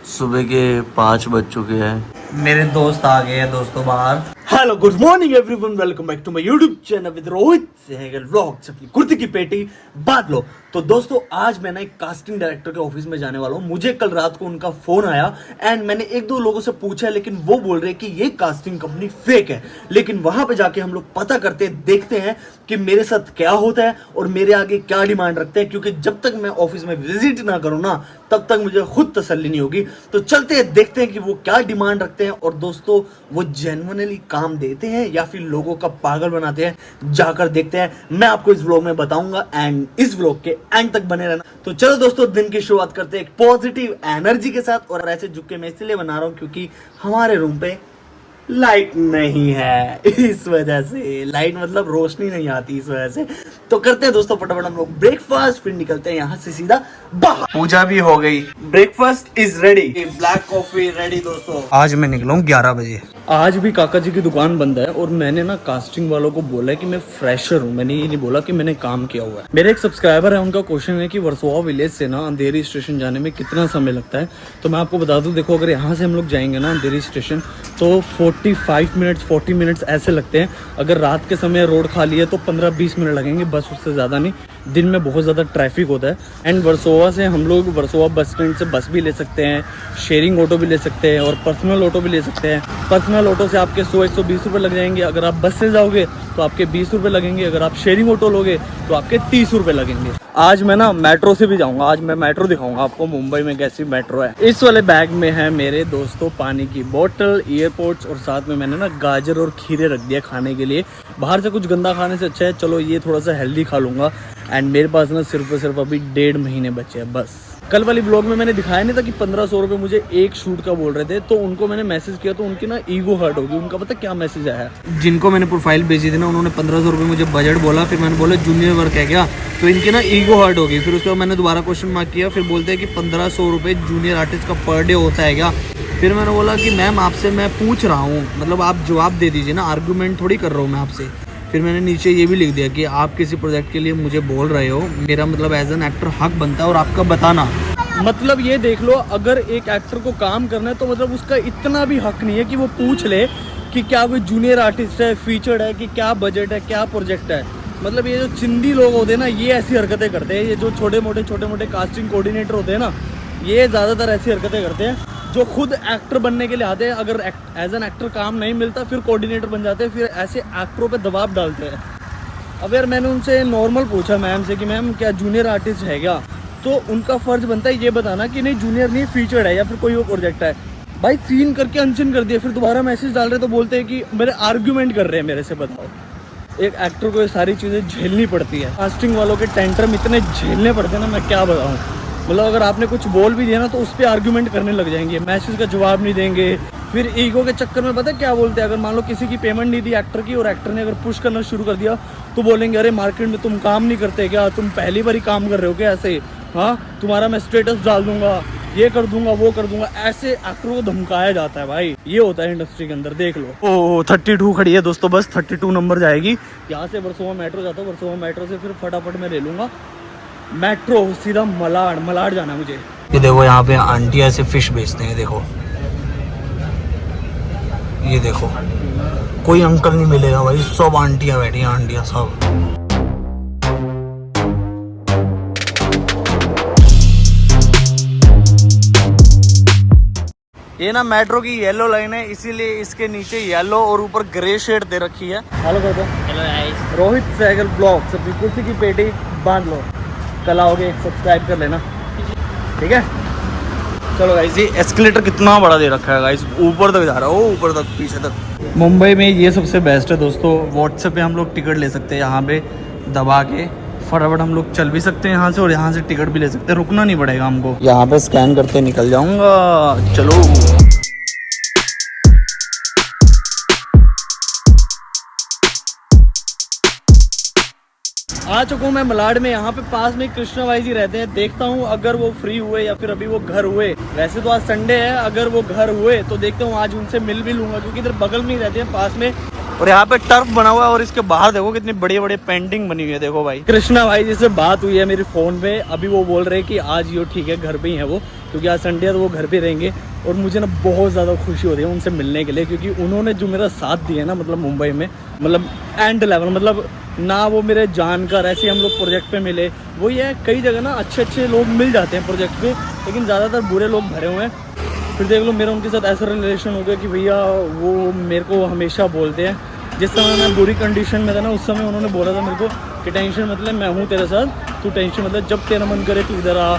सुबह के 5 बज चुके हैं। मेरे दोस्त आ गए हैं दोस्तों बाहर। Hello good morning everyone, welcome back to my YouTube channel with Rohit Sehgal vlogs. अपनी कुर्ती की पेटी बांध लो। तो दोस्तों आज मैं ना एक कास्टिंग डायरेक्टर के ऑफिस में जाने वाला हूँ। मुझे कल रात को उनका फोन आया एंड मैंने एक दो लोगों से पूछा, लेकिन वो बोल रहे कि ये कास्टिंग कंपनी फेक है। लेकिन वहां पे जाके हम लोग पता करते देखते हैं कि मेरे साथ क्या होता है और मेरे आगे क्या डिमांड रखते हैं, क्योंकि जब तक मैं ऑफिस में विजिट ना करूँ ना तब तक मुझे खुद तसल्ली नहीं होगी। तो चलते हैं देखते हैं कि वो क्या डिमांड रखते हैं और दोस्तों वो जेन्युइनली काम देते हैं या फिर लोगों का पागल बनाते हैं। जाकर देखते हैं, मैं आपको इस व्लॉग में बताऊंगा एंड इस व्लॉग के एंड तक बने रहना। तो चलो दोस्तों दिन की शुरुआत करते हैं एक पॉजिटिव एनर्जी के साथ। और ऐसे झुक्के मैं इसलिए बना रहा हूं क्योंकि हमारे रूम पे लाइट नहीं है, इस वजह से लाइट मतलब रोशनी नहीं आती इस वजह से। तो करते हैं दोस्तों फटाफट हम लोग ब्रेकफास्ट, फिर निकलते हैं यहाँ से सीधा बाहर। पूजा भी हो गई, breakfast is ready, black coffee ready दोस्तों। आज मैं निकलूँ 11 बजे। आज भी काका जी की दुकान बंद है और मैंने ना कास्टिंग वालों को बोला है कि मैं फ्रेशर हूँ। मैंने ये नहीं बोला कि मैंने काम किया हुआ है। मेरे एक सब्सक्राइबर है, उनका क्वेश्चन है कि वर्सोवा विलेज से ना अंधेरी स्टेशन जाने में कितना समय लगता है। तो मैं आपको बता दूं, देखो अगर यहाँ से हम लोग जाएंगे ना अंधेरी स्टेशन तो 45 मिनट्स 40 मिनट्स ऐसे लगते हैं। अगर रात के समय रोड खाली है तो 15-20 मिनट लगेंगे, बस उससे ज़्यादा नहीं। दिन में बहुत ज़्यादा ट्रैफिक होता है। एंड वर्सोवा से हम लोग वर्सोवा बस स्टैंड से बस भी ले सकते हैं, शेयरिंग ऑटो भी ले सकते हैं और पर्सनल ऑटो भी ले सकते हैं। पर्सनल ऑटो से आपके 100-120 रुपये लग जाएंगे। अगर आप बस से जाओगे तो आपके 20 रुपये लगेंगे। अगर आप शेयरिंग ऑटो लोगे तो आपके 30 रुपये लगेंगे। आज मैं ना मेट्रो से भी जाऊंगा। आज मैं मेट्रो दिखाऊंगा आपको, मुंबई में कैसी मेट्रो है। इस वाले बैग में है मेरे दोस्तों पानी की बोतल, ईयरपोड्स और साथ में मैंने ना गाजर और खीरे रख दिया खाने के लिए। बाहर से कुछ गंदा खाने से अच्छा है चलो ये थोड़ा सा हेल्दी खा लूंगा। एंड मेरे पास ना सिर्फ अभी 1.5 महीने बचे हैं बस। कल वाली ब्लॉग में मैंने दिखाया नहीं था कि 1500 रुपये मुझे एक शूट का बोल रहे थे, तो उनको मैंने मैसेज किया तो उनकी ना ईगो हर्ट होगी। उनका पता क्या मैसेज आया है, जिनको मैंने प्रोफाइल भेजी थी ना उन्होंने 1500 रुपये मुझे बजट बोला। फिर मैंने बोला जूनियर वर्क है क्या, तो इनकी ना ईगो हर्ट होगी। फिर उसके बाद मैंने दोबारा क्वेश्चन मार्क किया, फिर बोलते हैं कि 1500 रुपये जूनियर आर्टिस्ट का पर डे होता है क्या। फिर मैंने बोला कि मैम आपसे मैं पूछ रहा हूँ, मतलब आप जवाब दे दीजिए ना, आर्गूमेंट थोड़ी कर रहा हूँ मैं आपसे। फिर मैंने नीचे ये भी लिख दिया कि आप किसी प्रोजेक्ट के लिए मुझे बोल रहे हो, मेरा मतलब एज एन एक्टर हक बनता है और आपका बताना। मतलब ये देख लो, अगर एक एक्टर को काम करना है तो मतलब उसका इतना भी हक नहीं है कि वो पूछ ले कि क्या कोई जूनियर आर्टिस्ट है, फीचर्ड है, कि क्या बजट है, क्या प्रोजेक्ट है। मतलब ये जो चिंदी लोग होते हैं ना ये ऐसी हरकतें करते हैं। ये जो छोटे मोटे कास्टिंग कोऑर्डिनेटर होते हैं ना ये ज़्यादातर ऐसी हरकतें करते हैं, जो खुद एक्टर बनने के लिए आते हैं। अगर एज एन एक्टर काम नहीं मिलता फिर कोऑर्डिनेटर बन जाते हैं, फिर ऐसे एक्टरों पे दबाव डालते हैं। अब यार मैंने उनसे नॉर्मल पूछा मैम से कि मैम क्या जूनियर आर्टिस्ट है क्या, तो उनका फर्ज बनता है ये बताना कि नहीं जूनियर नहीं फीचर्ड है या फिर कोई और प्रोजेक्ट है। भाई सीन करके अनसीन कर दिया, फिर दोबारा मैसेज डाल रहे तो बोलते हैं कि मेरे आर्ग्यूमेंट कर रहे हैं मेरे से। बताओ एक एक्टर को ये सारी चीज़ें झेलनी पड़ती है। कास्टिंग वालों के टेंट्रम इतने झेलने पड़ते हैं ना, मैं क्या बताऊँ। मतलब अगर आपने कुछ बोल भी दिया ना तो उस पर आर्ग्यूमेंट करने लग जाएंगे, मैसेज का जवाब नहीं देंगे। फिर ईगो के चक्कर में पता है क्या बोलते हैं, अगर मान लो किसी की पेमेंट नहीं दी एक्टर की और एक्टर ने अगर पुश करना शुरू कर दिया तो बोलेंगे अरे मार्केट में तुम काम नहीं करते क्या, तुम पहली बार ही काम कर रहे हो क्या ऐसे, हाँ तुम्हारा मैं स्टेटस डाल दूंगा, ये कर दूंगा वो कर दूंगा। ऐसे एक्टर को धमकाया जाता है भाई, ये होता है इंडस्ट्री के अंदर। देख लो ओ 32 खड़ी है दोस्तों, बस 32 नंबर जाएगी। यहाँ से वर्सोवा मेट्रो जाता हूँ, वर्सोवा मेट्रो से फिर फटाफट मैं ले लूंगा मेट्रो सीधा मलाड जाना है मुझे। ये देखो यहाँ पे आंटी ऐसे फिश बेचते हैं, देखो ये देखो, कोई अंकल नहीं मिलेगा भाई, सब आंटियाँ बैठी हैं, आंटियाँ सब। ये ना मेट्रो की येलो लाइन है, इसीलिए इसके नीचे येलो और ऊपर ग्रे शेड दे रखी है। हेलो कर दो। Hello guys, Rohit Sehgal blogs, अपनी कुर्सी की पेटी बांध लो। कल आओगे एक सब्सक्राइब कर लेना, ठीक है। चलो गाइस, ये एस्केलेटर कितना बड़ा दे रखा है गाइस, ऊपर तक जा रहा है, वो ऊपर तक पीछे तक। मुंबई में ये सबसे बेस्ट है दोस्तों। व्हाट्सएप पे हम लोग टिकट ले सकते हैं, यहाँ पे दबा के फटाफट हम लोग चल भी सकते हैं यहाँ से और यहाँ से टिकट भी ले सकते हैं, रुकना नहीं पड़ेगा हमको। यहाँ पे स्कैन करते निकल जाऊंगा। चलो आ चुका हूँ मैं मलाड में। यहाँ पे पास में कृष्णा भाई जी रहते हैं, देखता हूँ अगर वो फ्री हुए या फिर अभी वो घर हुए। वैसे तो आज संडे है, अगर वो घर हुए तो देखता हूँ आज उनसे मिल भी लूंगा, क्योंकि इधर बगल में ही रहते हैं पास में। और यहाँ पे टर्फ बना हुआ है और इसके बाहर देखो कितनी बड़ी बड़ी पेंटिंग बनी हुई है। देखो भाई कृष्णा भाई जिससे बात हुई है मेरी फ़ोन पे, अभी वो बोल रहे हैं कि आज यो ठीक है घर पे ही है वो, क्योंकि आज संडे है तो वो घर पे रहेंगे। और मुझे ना बहुत ज़्यादा खुशी हो रही है उनसे मिलने के लिए, क्योंकि उन्होंने जो मेरा साथ दिया है ना, मतलब मुंबई में, मतलब एंड लेवल, मतलब ना वो मेरे जानकार, ऐसे हम लोग प्रोजेक्ट पे मिले। वो ये कई जगह ना अच्छे अच्छे लोग मिल जाते हैं प्रोजेक्ट पे, लेकिन ज़्यादातर बुरे लोग भरे हुए हैं। फिर देख लो मेरा उनके साथ ऐसा रिलेशन हो गया कि भैया वो मेरे को हमेशा बोलते हैं, जिस समय मैं बुरी कंडीशन में था ना, उस समय उन्होंने बोला था मेरे को कि टेंशन मतलब मैं हूँ तेरे साथ, तू टेंशन मतलब जब तेरा मन करे तू इधर आ,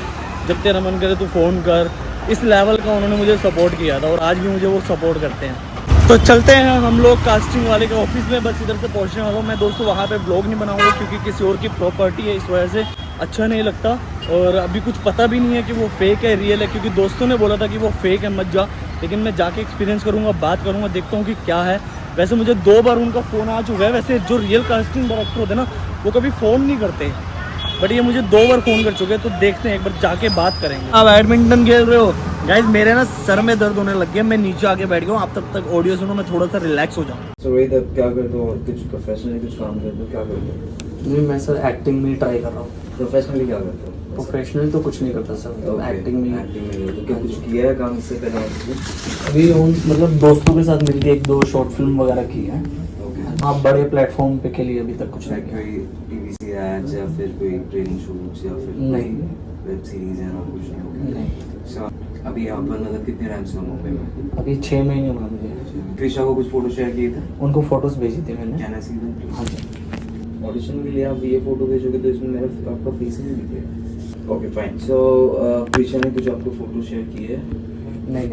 जब तेरा मन करे तू फ़ोन कर। इस लेवल का उन्होंने मुझे सपोर्ट किया था और आज भी मुझे वो सपोर्ट करते हैं। तो चलते हैं हम लोग कास्टिंग वाले के ऑफिस में, बस इधर से पहुँचने वाला हूँ मैं दोस्तों। वहाँ पे ब्लॉग नहीं बनाऊँगा क्योंकि किसी और की प्रॉपर्टी है, इस वजह से अच्छा नहीं लगता। और अभी कुछ पता भी नहीं है कि वो फेक है रियल है, क्योंकि दोस्तों ने बोला था कि वो फेक है मत जा, लेकिन मैं जाके एक्सपीरियंस करूँगा, बात करूँगा, देखता हूँ कि क्या है। वैसे मुझे 2 बार उनका फ़ोन आ चुका है। वैसे जो रियल कास्टिंग डायरेक्टर होते हैं ना, वो कभी फ़ोन नहीं करते, बट ये मुझे 2 बार फ़ोन कर चुके हैं। तो देखते हैं, एक बार जाके बात करेंगे। आप बैडमिंटन खेल रहे हो गाइस, मेरे ना सर में दर्द होने लग गया, मैं नीचे आके बैठ गया हूँ। आप तब तक ऑडियो सुनो, मैं थोड़ा सा रिलैक्स हो जाऊँ। तो वही तब क्या करते हो, कुछ प्रोफेशनली कुछ काम करते हो, क्या करते हो? नहीं, मैं सर एक्टिंग में ट्राई कर रहा हूँ। प्रोफेशनली क्या करते हो? प्रोफेशनली तो कुछ नहीं करता सर, एक्टिंग में। एक्टिंग में तो क्या कुछ किया है काम इससे पहले आपने? अभी उन मतलब दोस्तों के साथ मिलके 1-2 शॉर्ट फिल्म वगैरह की है। आप बड़े प्लेटफॉर्म पे के लिए अभी तक कुछ नहीं किया। कोई टीवी एड्स या फिर कोई ट्रेनिंग शूट्स या फिर नहीं। वेब सीरीज है ना, कुछ नहीं हो गया? नहीं। So, अभी यहाँ पर मतलब कितने टाइम से हो मुंबई में? अभी 6 महीने हुआ मुझे। कृषा को कुछ फोटो शेयर किए थे? उनको फोटोज भेजी थी मैंने। क्या सी थे? हाँ जी। ऑडिशन के लिए आप ये फोटो भेजोगे तो इसमें मेरा आपका फेस नहीं दिखेगा। Okay fine. सो कृषा ने कुछ आपको फोटो शेयर किए है? नहीं,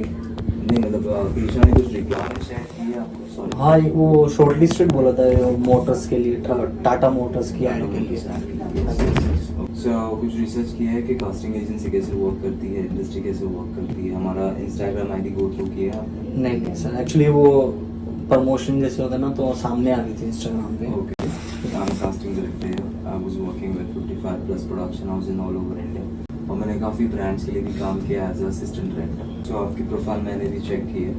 मतलब कृषा ने कुछ रिक्वायरमेंट शेयर की है आपको? सॉरी। हाँ, वो शॉर्ट लिस्टेड बोला था मोटर्स के लिए, टाटा मोटर्स की ऐड के लिए। कुछ रिसर्च किया है कि कास्टिंग एजेंसी कैसे वर्क करती है, इंडस्ट्री कैसे वर्क करती है? हमारा इंस्टाग्राम आईडी गो थ्रू किया है आपने? नहीं सर, एक्चुअली वो प्रमोशन जैसे होता है ना, तो सामने आ गई थी इंस्टाग्राम पे। Okay. I'm a casting director here. I was working with 55 plus production house in all over India. और मैंने काफ़ी ब्रांड्स के लिए भी काम किया एज असिस्टेंट डायरेक्टर। तो आपकी प्रोफाइल मैंने भी चेक की है,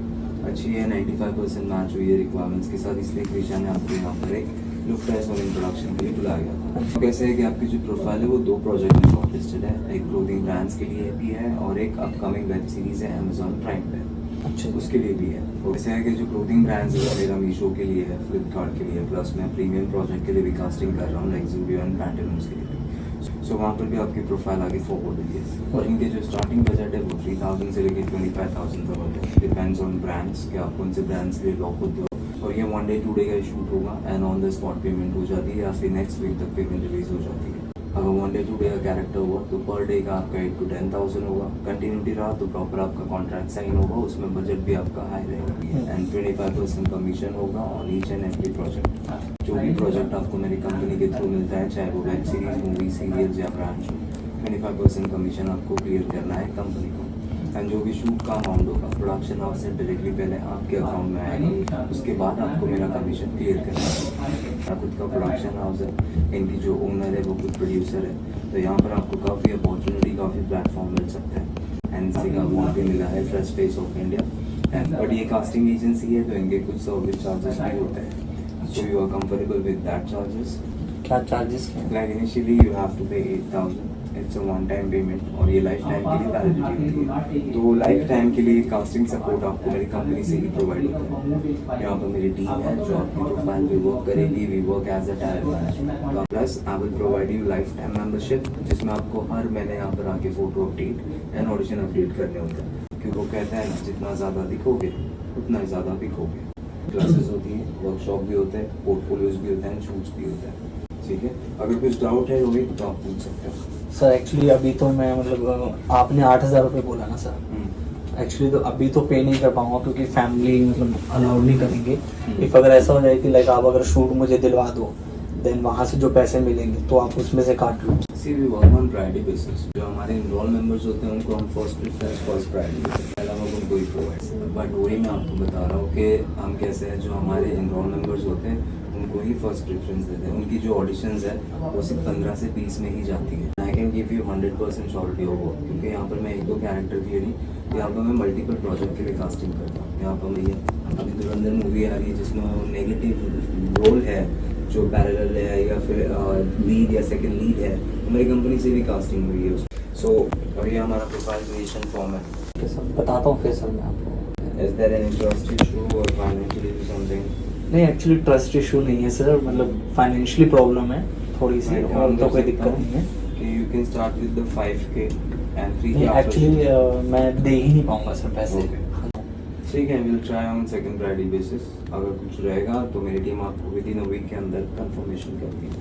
अच्छी है, 95% मैच हुई है रिक्वायरमेंट्स के साथ, इसलिए कृषा ने आपको यहाँ पर एक लुक टेस्ट और इंट्रोडक्शन के लिए बुलाया गया था। तो कैसे है कि आपकी जो प्रोफाइल है वो 2 प्रोजेक्ट में शॉर्ट लिस्टेड है, एक क्लोथिंग ब्रांड्स के लिए भी है और एक अपकमिंग वेब सीरीज है अमेजॉन प्राइम पे, अच्छा, उसके लिए भी है। और ऐसे है कि जो क्लोथिंग ब्रांड्स है मेरा मीशो के लिए है, फ्लिपकार्ट के लिए, प्लस मैं प्रीमियम प्रोजेक्ट के लिए भी कास्टिंग कर रहा हूँ लाइक ज़ूडियो एंड पैंटालून्स के लिए भी। सो वहाँ पर भी आपकी प्रोफाइल आगे फॉरवर्ड हुई है और इनके जो स्टार्टिंग बजट है वो 3000 से लेकर 25,000 तक होता है, डिपेंड्स ऑन ब्रांड्स कि आप कौन से ब्रांड्स के लिए लॉक होते हो। और ये 1 डे 2 डे का शूट होगा and on the spot payment हो जाती है या फिर नेक्स्ट वीक तक पेमेंट रिलीज हो जाती है। अगर 1 डे 2 डे का कैरेक्टर हुआ तो पर डे का आपका 8 to 10,000 होगा। कंटिन्यूटी रहा तो प्रॉपर आपका कॉन्ट्रैक्ट साइन होगा, उसमें बजट भी आपका हाई रहेगा एंड 25% कमीशन होगा on each and every project. जो भी प्रोजेक्ट आपको मेरी कंपनी के थ्रू मिलता है, चाहे वो वेब सीरीज, मूवी, सीरियल्स या ब्रांड शो, 25% कमीशन आपको क्लियर करना है कंपनी को। एंड जो भी शूट का अमाउंट होगा प्रोडक्शन हाउस से डायरेक्टली पहले आपके अकाउंट में आएगा, उसके बाद आपको मेरा कमीशन क्लियर करना है। मेरा खुद का प्रोडक्शन हाउस है, इनकी जो ओनर है वो खुद प्रोड्यूसर है, तो यहाँ पर आपको काफ़ी अपॉर्चुनिटी, काफ़ी प्लेटफॉर्म मिल सकते हैं एंड इसी का अवार्ड भी मिला है fresh face of India. And but ये कास्टिंग एजेंसी है तो इनके कुछ सर्विस चार्जेस भी होते हैं, so you are comfortable with that charges? क्या चार्जेस क्या? Like initially you have to pay 8,000, it's a one time payment और ये लाइफ टाइम के लिए वैलिडिटी होती है। तो लाइफ टाइम के लिए कास्टिंग सपोर्ट आपको मेरी कंपनी से ही प्रोवाइड होता है। यहाँ पर मेरी टीम है जो आपकी प्रोफाइल भी वर्क करेगी, we work as a talent manager. Plus I will provide you life time membership, जिसमें आपको हर महीने यहाँ पर आके photo update and audition update करने होते हैं, क्योंकि वो कहते हैं ना जितना ज़्यादा दिखोगे उतना ही ज़्यादा बिकोगे। क्लासेस होती हैं, वर्कशॉप भी होते हैं, पोर्टफोलियोज भी होते हैं, शूट्स भी होते हैं। ठीक है, अगर कुछ डाउट है रोहित तो आप पूछ सकते हो। सर एक्चुअली अभी तो मैं मतलब आपने 8,000 रुपये बोला ना सर, एक्चुअली तो अभी तो पे नहीं कर पाऊंगा क्योंकि फैमिली मतलब अलाउड नहीं करेंगे। इफ अगर ऐसा हो जाए कि लाइक आप अगर शूट मुझे दिलवा दो, देन वहाँ से जो पैसे मिलेंगे तो आप उसमें से काट लो। See we work on priority basis. जो हमारे इनरोल मेंबर्स होते हैं उनको हम फर्स्ट प्रेफरेंस, फर्स्ट प्रायोरिटी देते हैं, पहला हम उनको ही प्रोवाइड। बट वही मैं आपको बता रहा हूँ कि हम कैसे हैं, जो हमारे इनरोल मेंबर्स होते हैं उनको ही फर्स्ट प्रेफरेंस देते हैं। उनकी जो ऑडिशंस है वो सिर्फ 15 से 20 में ही जाती है। I can give you 100% surety होगा, क्योंकि यहाँ पर मैं 1-2 कैरेक्टर के लिए नहीं यहाँ पर मैं मल्टीपल प्रोजेक्ट के लिए कास्टिंग करता हूँ। यहाँ पर मैं अभी धुरंधर मूवी आ रही है जिसमें नेगेटिव रोल है जो पैरेलल है या फिर लीड या सेकंड लीड है, तो मेरी कंपनी से भी कास्टिंग हुई है। सो और ये हमारा प्रोफाइल क्रिएशन फॉर्म है। बताता हूँ फिर सर मैं आपको। Is there any trust issue और फाइनेंशियली समथिंग? नहीं, एक्चुअली ट्रस्ट इशू नहीं है सर, मतलब फाइनेंशियली प्रॉब्लम है थोड़ी सी, और तो कोई दिक्कत नहीं है कि you can start with the 5K and 3K। Actually मैं दे ही नहीं पाऊंगा सर पैसे। ठीक है, will try on second priority basis. अगर कुछ रहेगा तो मेरी टीम आपको विद इन अ वीक के अंदर कंफर्मेशन करती है।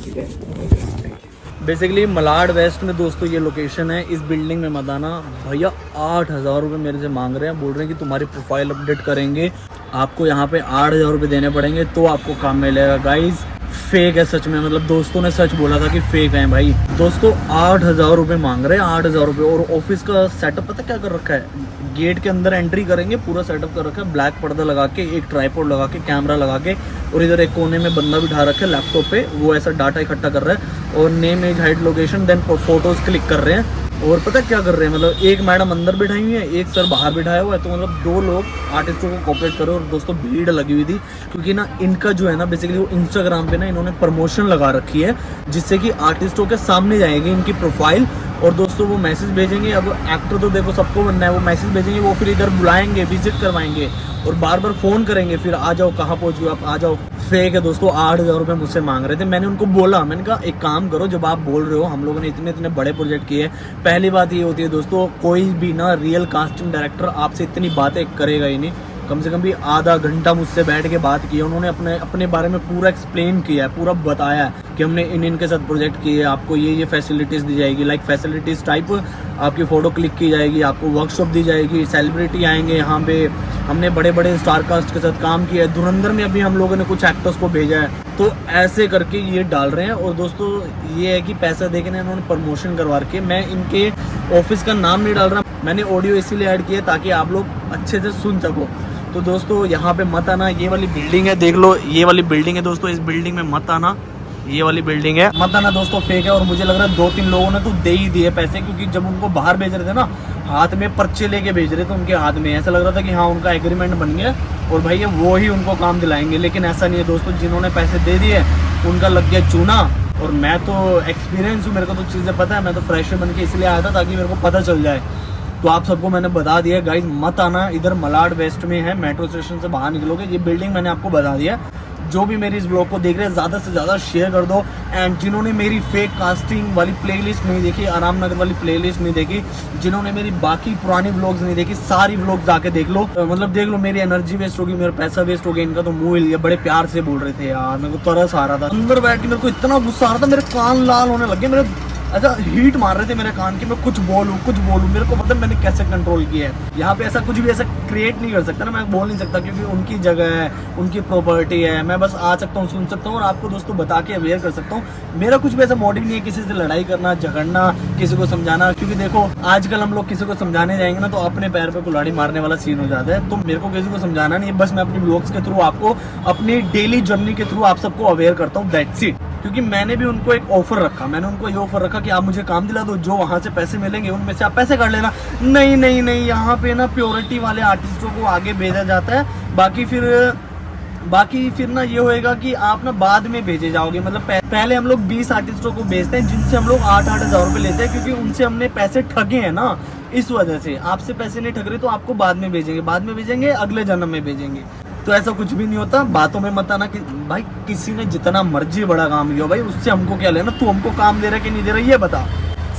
ठीक है, thank you. Basically Malad West में दोस्तों ये लोकेशन है। इस बिल्डिंग में मत आना भैया। 8,000 रुपये मेरे से मांग रहे हैं, बोल रहे हैं कि तुम्हारी प्रोफाइल अपडेट करेंगे, आपको यहाँ पे 8,000 रुपये देने पड़ेंगे तो आपको काम मिलेगा। गाइज फेक है सच में, मतलब दोस्तों ने सच बोला था कि फेक है भाई। दोस्तों 8,000 रुपये मांग रहे हैं, 8,000 रुपये। और ऑफिस का सेटअप पता क्या कर रखा है, गेट के अंदर एंट्री करेंगे पूरा सेटअप कर रखा है, ब्लैक पर्दा लगा के, एक ट्राइपॉड लगा के, कैमरा लगा के, और इधर एक कोने में बंदा बिठा रखा है लैपटॉप पे, वो ऐसा डाटा इकट्ठा कर रहा है और name age height location then photos click कर रहे हैं। और पता क्या कर रहे हैं, मतलब एक मैडम अंदर बिठाई हुई है, एक सर बाहर बिठाया हुआ है, तो मतलब 2 लोग आर्टिस्टों को कोऑपरेट करो। और दोस्तों भीड़ लगी हुई थी क्योंकि ना इनका जो है ना बेसिकली वो इंस्टाग्राम पे ना इन्होंने प्रमोशन लगा रखी है जिससे कि आर्टिस्टों के सामने जाएगी इनकी प्रोफाइल। और दोस्तों वो मैसेज भेजेंगे, अब एक्टर तो देखो सबको बनना है, वो मैसेज भेजेंगे, वो फिर इधर बुलाएंगे, विजिट करवाएंगे और बार बार फ़ोन करेंगे, फिर आ जाओ, कहाँ पहुँच गए आप, आ जाओ। फेक है दोस्तों। 8,000 रुपये मुझसे मांग रहे थे। मैंने उनको बोला, मैंने कहा एक काम करो, जब आप बोल रहे हो हम लोगों ने इतने इतने बड़े प्रोजेक्ट किए, पहली बात ये होती है दोस्तों, कोई भी ना रियल कास्टिंग डायरेक्टर आपसे इतनी बातें करेगा ही नहीं। कम से कम भी आधा घंटा मुझसे बैठ के बात की है उन्होंने, अपने बारे में पूरा एक्सप्लेन किया है, पूरा बताया है कि हमने इनके साथ प्रोजेक्ट किए, आपको ये फैसिलिटीज़ दी जाएगी, लाइक फैसिलिटीज़ टाइप आपकी फ़ोटो क्लिक की जाएगी, आपको वर्कशॉप दी जाएगी, सेलिब्रिटी आएंगे यहाँ पे, हमने बड़े बड़े स्टार कास्ट के साथ काम किया है, धुरंधर में अभी हम लोगों ने कुछ एक्टर्स को भेजा है। तो ऐसे करके ये डाल रहे हैं। और दोस्तों ये है कि पैसा देके ना इन्होंने प्रमोशन करवा के, मैं इनके ऑफिस का नाम नहीं डाल रहा, मैंने ऑडियो इसीलिए ऐड किया ताकि आप लोग अच्छे से सुन सको। तो दोस्तों यहाँ पे मत आना, ये वाली बिल्डिंग है, देख लो ये वाली बिल्डिंग है दोस्तों, इस बिल्डिंग में मत आना, ये वाली बिल्डिंग है, मत आना दोस्तों, फेक है। और मुझे लग रहा है 2-3 लोगों ने तो दे ही दिए पैसे, क्योंकि जब उनको बाहर भेज रहे थे ना, हाथ में पर्चे लेके भेज रहे थे उनके हाथ में, ऐसा लग रहा था कि हाँ उनका एग्रीमेंट बन गया और भाई वो ही उनको काम दिलाएंगे। लेकिन ऐसा नहीं है दोस्तों, जिन्होंने पैसे दे दिए उनका लग गया चूना। और मैं तो एक्सपीरियंस हूँ, मेरे को तो चीज़ें पता है, मैं तो फ्रेशर बन के इसलिए आया था ताकि मेरे को पता चल जाए। तो आप सबको मैंने बता दिया गाइज, मत आना। इधर मलाड वेस्ट में है, मेट्रो स्टेशन से बाहर निकलोगे, ये बिल्डिंग मैंने आपको बता दिया। जो भी मेरी इस ब्लॉग को देख रहे हैं ज़्यादा से ज़्यादा शेयर कर दो। एंड जिन्होंने मेरी फेक कास्टिंग वाली प्लेलिस्ट नहीं देखी, आराम नगर वाली प्लेलिस्ट नहीं देखी, जिन्होंने मेरी बाकी पुरानी व्लॉग्स नहीं देखी, सारी व्लॉग्स जाके देख लो। मतलब देख लो, मेरी एनर्जी वेस्ट होगी, मेरा पैसा वेस्ट हो गया, इनका तो मुंह हिल गया। बड़े प्यार से बोल रहे थे यार, मेरे को तरस आ रहा था अंदर बैठ के, मेरे को इतना गुस्सा आ रहा था, मेरे कान लाल होने लगे, मेरे अच्छा हीट मार रहे थे मेरे कान की, मैं कुछ बोलूं। मेरे को पता मैंने कैसे कंट्रोल किया है। यहाँ पे ऐसा कुछ भी ऐसा क्रिएट नहीं कर सकता ना, मैं बोल नहीं सकता क्योंकि उनकी जगह है, उनकी प्रॉपर्टी है। मैं बस आ सकता हूँ, सुन सकता हूँ और आपको दोस्तों बता के अवेयर कर सकता हूँ। मेरा कुछ भी ऐसा मोटिव नहीं है किसी से लड़ाई करना, झगड़ना, किसी को समझाना, क्योंकि देखो आजकल हम लोग किसी को समझाने जाएंगे ना तो अपने पैर पे कुल्हाड़ी मारने वाला सीन हो जाता है। तो मेरे को किसी को समझाना नहीं है, बस मैं अपनी व्लॉग्स के थ्रू आपको अपनी डेली जर्नी के थ्रू आप सबको अवेयर करता हूँ, दैट्स इट। क्योंकि मैंने भी उनको एक ऑफर रखा, मैंने उनको ये ऑफर रखा कि आप मुझे काम दिला दो, जो वहाँ से पैसे मिलेंगे उनमें से आप पैसे कर लेना। नहीं, यहाँ पे ना प्योरिटी वाले आर्टिस्टों को आगे भेजा जाता है, बाकी फिर ना ये होएगा कि आप ना बाद में भेजे जाओगे। मतलब पहले हम लोग 20 आर्टिस्टों को भेजते हैं जिनसे हम लोग 8-8 हज़ार रुपये लेते हैं, क्योंकि उनसे हमने पैसे ठगे हैं ना, इस वजह से। आपसे पैसे नहीं ठग रहे तो आपको बाद में भेजेंगे, अगले जन्म में भेजेंगे। तो ऐसा कुछ भी नहीं होता, बातों में मत आना कि भाई किसी ने जितना मर्जी बड़ा काम किया भाई उससे हमको क्या लेना, तू हमको काम दे रहा है कि नहीं दे रहा ये बता,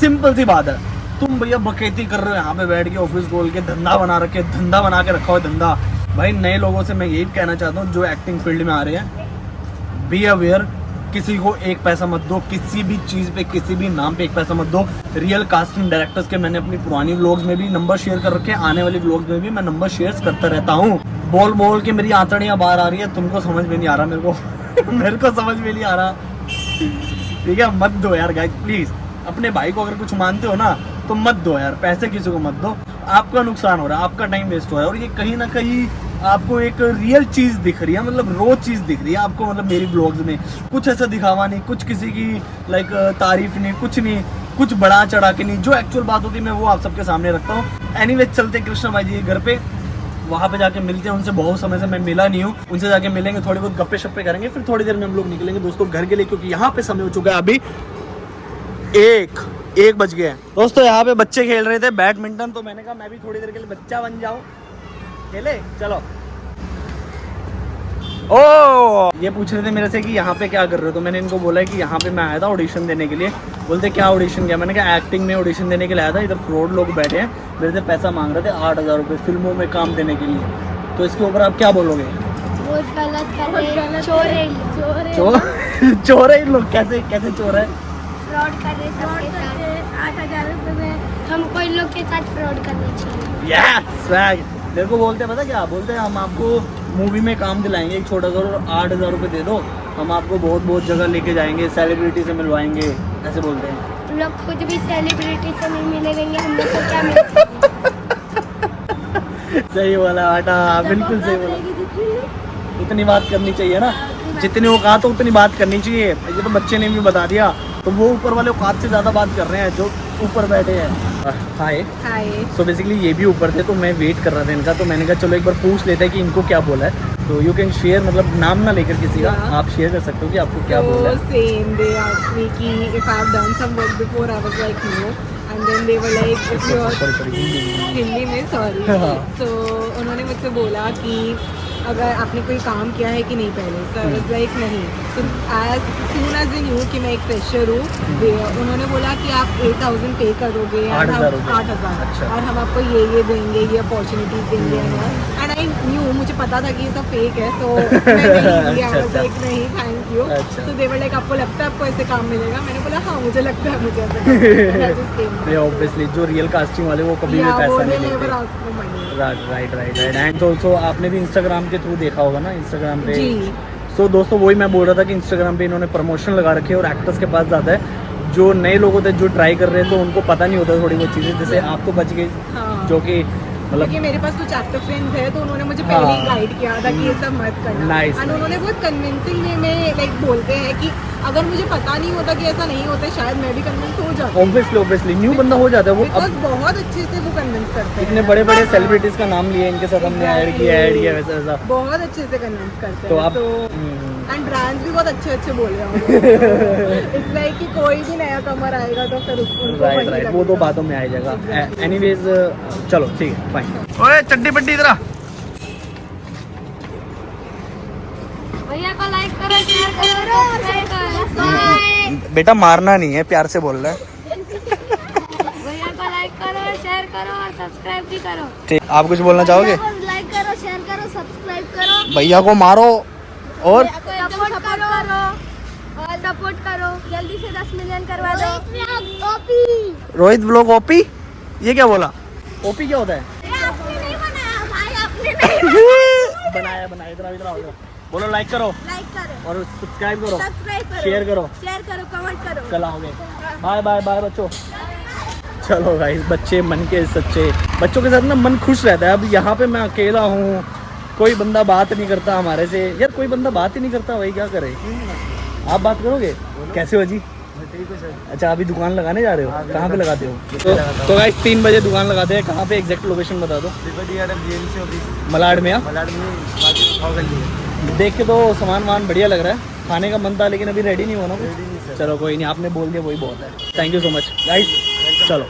सिंपल सी बात है। तुम भैया बकैती कर रहे हो यहाँ पे बैठ के, ऑफिस खोल के धंधा बना के रखा हो धंधा। भाई नए लोगों से मैं यही कहना चाहता हूँ जो एक्टिंग फील्ड में आ रहे हैं, बी अवेयर, किसी को एक पैसा मत दो, किसी भी चीज़ पे, किसी भी नाम पे एक पैसा मत दो। रियल कास्टिंग डायरेक्टर्स के मैंने अपनी पुरानी व्लॉग्स में भी नंबर शेयर कर रखे हैं, आने वाली व्लॉग्स में भी मैं नंबर शेयर करता रहता हूँ। बोल के मेरी आंतड़ियाँ बाहर आ रही है, तुमको समझ में नहीं आ रहा, मेरे को समझ में नहीं आ रहा, ठीक है। मत दो यार गाइस प्लीज़, अपने भाई को अगर कुछ मानते हो ना तो मत दो यार, पैसे किसी को मत दो, आपका नुकसान हो रहा है, आपका टाइम वेस्ट हो रहा है। और ये कहीं ना कहीं आपको एक रियल चीज़ दिख रही है, मतलब रो चीज़ दिख रही है आपको, मतलब मेरी व्लॉग्स में कुछ ऐसा दिखावा नहीं, कुछ किसी की लाइक तारीफ नहीं, कुछ नहीं, कुछ बड़ा चढ़ा के नहीं, जो एक्चुअल बात होती है मैं वो आप सबके सामने रखता हूँ। एनीवेज चलते कृष्णा भाई जी के घर पे, वहाँ पे जाके मिलते हैं उनसे। बहुत समय से मैं मिला नहीं हूँ, उनसे जाके मिलेंगे, थोड़ी बहुत गप्पे शप्पे करेंगे, फिर थोड़ी देर में हम लोग निकलेंगे दोस्तों घर के लिए, क्योंकि यहाँ पे समय हो चुका है अभी 1 बज गया है दोस्तों। यहाँ पे बच्चे खेल रहे थे बैडमिंटन, तो मैंने कहा मैं भी थोड़ी देर के लिए बच्चा बन जाऊँ, खेले चलो। ओ ये पूछ रहे थे मेरे से कि यहाँ पे क्या कर रहे हो, तो मैंने इनको बोला कि यहाँ पे मैं आया था ऑडिशन देने के लिए। बोलते क्या ऑडिशन किया, मैंने कहा एक्टिंग में ऑडिशन देने के लिए आया था। इधर फ्रॉड लोग बैठे हैं, मेरे से पैसा मांग रहे थे 8,000 रुपये फिल्मों में काम देने के लिए। तो इसके ऊपर आप क्या बोलोगे? बहुत गलत कर रहे हैं, चोर है चोर है इन लोग। कैसे चोर है? फ्रॉड कर रहे हैं 8,000 रुपये में। हमको इन लोग के साथ फ्रॉड करना चाहिए। यस मेरे को बोलते हैं, पता क्या बोलते हैं, हम आपको मूवी में काम दिलाएंगे एक छोटा सा, 8,000 रुपये दे दो, हम आपको बहुत जगह लेके जाएंगे, सेलिब्रिटी से मिलवाएंगे, ऐसे बोलते हैं। हम लोग खुद भी सेलिब्रिटी से नहीं मिले रहेंगे, हम लोग को क्या मिलेगा? सही बोला बेटा, बिल्कुल सही बोला। इतनी बात करनी चाहिए ना, जितनी औकात हो उतनी बात करनी चाहिए। ये तो बच्चे ने भी बता दिया, तो वो ऊपर वाले औकात से ज़्यादा बात कर रहे हैं जो ऊपर बैठे हैं। हाय सो बेसिकली ये भी ऊपर थे, तो मैं वेट कर रहा था इनका, तो मैंने कहा चलो एक बार पूछ लेते हैं कि इनको क्या बोला है। तो यू कैन शेयर, मतलब नाम ना लेकर किसी का, आप शेयर कर सकते हो कि आपको क्या बोला है। Same, they asked me कि if I have done some work before, I was like no, and then they were like if you are Hindi में sorry, so उन्होंने मुझसे बोला कि अगर आपने कोई काम किया है कि नहीं पहले। सो आई वाज लाइक नहीं। So as soon as they knew कि मैं एक फ्रेशर हूँ, उन्होंने बोला कि आप 8,000 पे करोगे, 8,000 और हम आपको ये देंगे, ये अपॉर्चुनिटीज देंगे। एंड आई न्यू, मुझे पता था कि ये सब फेक है, सो नहीं thank you. So they were like आपको लगता है आपको ऐसे काम मिलेगा? मैंने बोला हाँ मुझे लगता है मुझे ऐसा। ऑब्वियसली जो रियल कास्टिंग वाले वो कभी भी पैसा नहीं लेते। राइट एंड ऑल्सो आपने भी इंस्टाग्राम के थ्रू देखा होगा ना, इंस्टाग्राम पे। सो दोस्तों वही मैं बोल रहा था कि इंस्टाग्राम पे इन्होंने प्रमोशन लगा रखी है, और एक्टर्स के पास जाता है जो नए लोग होते हैं जो ट्राई कर रहे हैं, तो उनको पता नहीं होता थोड़ी बहुत चीज़ें, जैसे आप तो बच गए। जो कि मतलब कि मेरे पास कुछ एक्टर फ्रेंड्स है, तो उन्होंने मुझे पहले ही गाइड किया था कि ये सब मत करना। एंड उन्होंने बहुत कन्विंसिंग वे में लाइक बोलते हैं कि अगर मुझे पता नहीं होता कि ऐसा नहीं होता, शायद मैं भी कन्विंस हो जाती। ऑब्वियसली न्यू बंदा हो जाता है वो। अब बहुत अच्छे से वो कन्विंस करते हैं। इतने बड़े सेलिब्रिटीज का नाम लिए, इनके साथ हमने ऐड किया वैसा बहुत अच्छे से कन्विंस करते हैं। तो आप एंड ब्रांड्स भी बहुत अच्छे बोले हैं। इट्स लाइक कि कोई भी नया कमर आएगा तो फिर उसको राइट वो तो बातों में आ जाएगा। एनीवेज चलो ठीक है फाइन। ओए चड्डी बड्डी इधर आ। भैया को लाइक करो, शेयर करो, सब्सक्राइब करो। बेटा मारना नहीं है, प्यार से बोल रहा है। भैया को लाइक करो, शेयर करो और सब्सक्राइब भी करो। ठीक, आप कुछ बोलना चाहोगे? लाइक करो, शेयर करो, सब्सक्राइब करो। भैया को मारो और सपोर्ट करो, जल्दी से 10 मिलियन करवा दो। रोहित व्लॉग ओपी, ये क्या बोला? ओपी क्या होता है? आपने नहीं बनाया भाई, आपने नहीं बनाया इधर आओ। बोलो लाइक करो और सब्सक्राइब करो, शेयर करो, कमेंट करो। कल आओगे। बाय बच्चों। चलो गाइस, बच्चे मन के सच्चे, बच्चों के साथ ना मन खुश रहता है। अब यहाँ पे मैं अकेला हूँ, कोई बंदा बात नहीं करता हमारे से। यार कोई बंदा बात ही नहीं करता, वही क्या करे? आप बात करोगे? कैसे हो जी? अच्छा अभी दुकान लगाने जा रहे हो? कहाँ पे लगाते हो? तो गाइस 3 बजे दुकान लगाते हैं। कहाँ पे एग्जैक्ट लोकेशन बता दो। मलाड में। देख के तो सामान बढ़िया लग रहा है, खाने का मन था लेकिन अभी रेडी नहीं हुआ ना कुछ। चलो कोई नहीं, आपने बोल दिया वही बहुत है। Thank you so much guys. चलो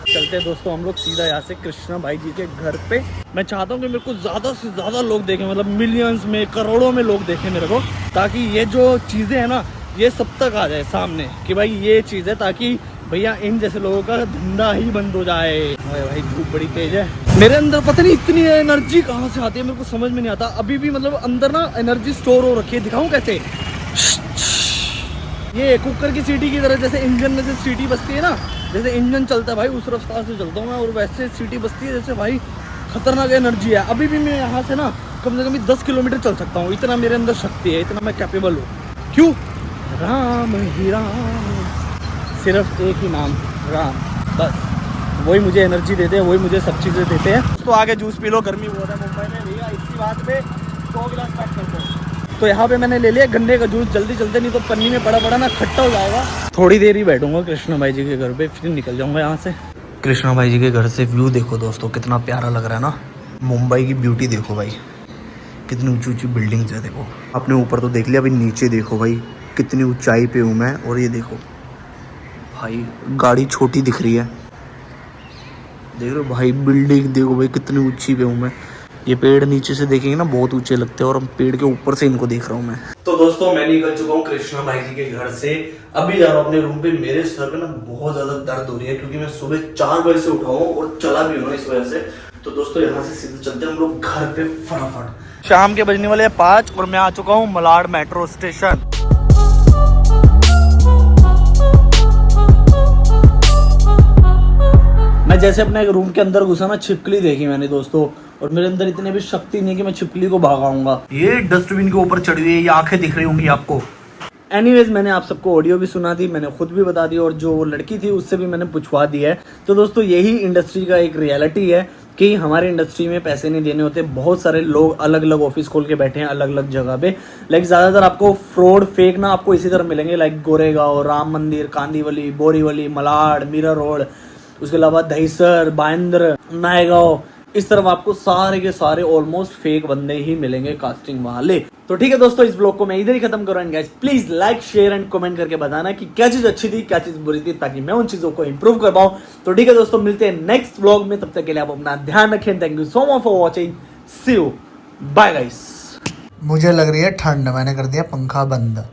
चलते हैं दोस्तों हम लोग सीधा यहाँ से कृष्णा भाई जी के घर पे। मैं चाहता हूँ कि मेरे को ज़्यादा से ज़्यादा लोग देखें, मतलब मिलियंस में, करोड़ों में लोग देखें मेरे को, ताकि ये जो चीज़ें हैं ना ये सब तक आ जाए सामने कि भाई ये चीज़ है, ताकि भैया इन जैसे लोगों का धंधा ही बंद हो जाए। भाई धूप बड़ी तेज है, मेरे अंदर पता नहीं इतनी एनर्जी कहाँ से आती है, मेरे को समझ में नहीं आता। अभी भी मतलब अंदर ना एनर्जी स्टोर हो रखी है। दिखाऊं कैसे? ये कुकर की सीटी की तरह, जैसे इंजन में से सीटी बजती है ना, जैसे इंजन चलता है भाई उस रफ्तार से चलता हूँ मैं, और वैसे सीटी बजती है जैसे भाई खतरनाक एनर्जी है। अभी भी मैं यहाँ से ना कम से कम 10 किलोमीटर चल सकता हूँ, इतना मेरे अंदर शक्ति है, इतना मैं कैपेबल हूँ। क्यों? राम ही राम, सिर्फ एक ही नाम राम, बस वही मुझे एनर्जी देते हैं, वही मुझे सब चीज़ें देते हैं। तो आगे जूस पी लो, गर्मी बहुत है मुंबई में भैया, इसी बात पे 2 गिलास पैक कर दो। तो यहाँ पे मैंने ले लिया गन्ने का जूस, जल्दी चलते नहीं तो पन्नी में पड़ा पड़ा ना खट्टा हो जाएगा। थोड़ी देर ही बैठूंगा कृष्णा भाई जी के घर पे, फिर निकल जाऊंगा यहाँ से। कृष्णा भाई जी के घर से व्यू देखो दोस्तों, कितना प्यारा लग रहा है ना। मुंबई की ब्यूटी देखो भाई, कितनी ऊंची ऊंची बिल्डिंग्स है। देखो आपने ऊपर तो देख लिया, अभी नीचे देखो भाई कितनी ऊंचाई पे हूँ मैं। और ये देखो भाई गाड़ी छोटी दिख रही है, देख रहे हो भाई बिल्डिंग देखो भाई कितनी ऊंची पे हूँ मैं। ये पेड़ नीचे से देखेंगे ना बहुत ऊंचे लगते हैं, और हम पेड़ के ऊपर से इनको देख रहा हूँ मैं। तो दोस्तों मैं निकल चुका हूँ कृष्णा भाई जी के घर से, अभी जा रहा हूँ अपने रूम पे। मेरे सर पे ना बहुत ज्यादा दर्द हो रही है क्योंकि मैं सुबह 4 बजे से उठा हूँ और चला भी हूँ इस वजह से। तो दोस्तों यहाँ से सीधे चलते हैं हम लोग घर पे फटाफट। शाम के बजने वाले 5 और मैं आ चुका हूँ मलाड मेट्रो स्टेशन। मैं जैसे अपने रूम के अंदर घुसा ना, छिपकली देखी मैंने दोस्तों, और मेरे अंदर इतनी भी शक्ति नहीं कि मैं छिपकली को भगाऊंगा। ये डस्टबिन के ऊपर चढ़ी हुई है, ये आंखें दिख रही होंगी आपको। एनीवेज मैंने आप सबको ऑडियो भी सुना दी, मैंने खुद भी बता दी, और जो वो लड़की थी उससे भी मैंने पूछवा दिया है। तो दोस्तों यही इंडस्ट्री का एक रियलिटी है कि हमारे इंडस्ट्री में पैसे नहीं देने होते। बहुत सारे लोग अलग अलग ऑफिस खोल के बैठे हैं अलग अलग जगह पे, लाइक ज़्यादातर आपको फ्रॉड फेक ना आपको इसी तरह मिलेंगे, लाइक गोरेगांव, राम मंदिर, कांदीवली, बोरीवली, मलाड, मीरा रोड, उसके अलावा दहीसर, बांद्रा, नायगांव, इस तरफ आपको सारे के सारे ऑलमोस्ट फेक बंदे ही मिलेंगे कास्टिंग वाले। तो ठीक है दोस्तों, इस ब्लॉग को मैं इधर ही खत्म कर रहा हूँ। Guys please like share and comment करके बताना कि क्या चीज अच्छी थी क्या चीज बुरी थी, ताकि मैं उन चीजों को इंप्रूव कर पाऊँ। तो ठीक है दोस्तों, मिलते हैं नेक्स्ट ब्लॉग में, तब तक के लिए आप अपना ध्यान रखें। Thank you so much for watching, see you, bye guys. मुझे लग रही है ठंड, मैंने कर दिया पंखा बंद।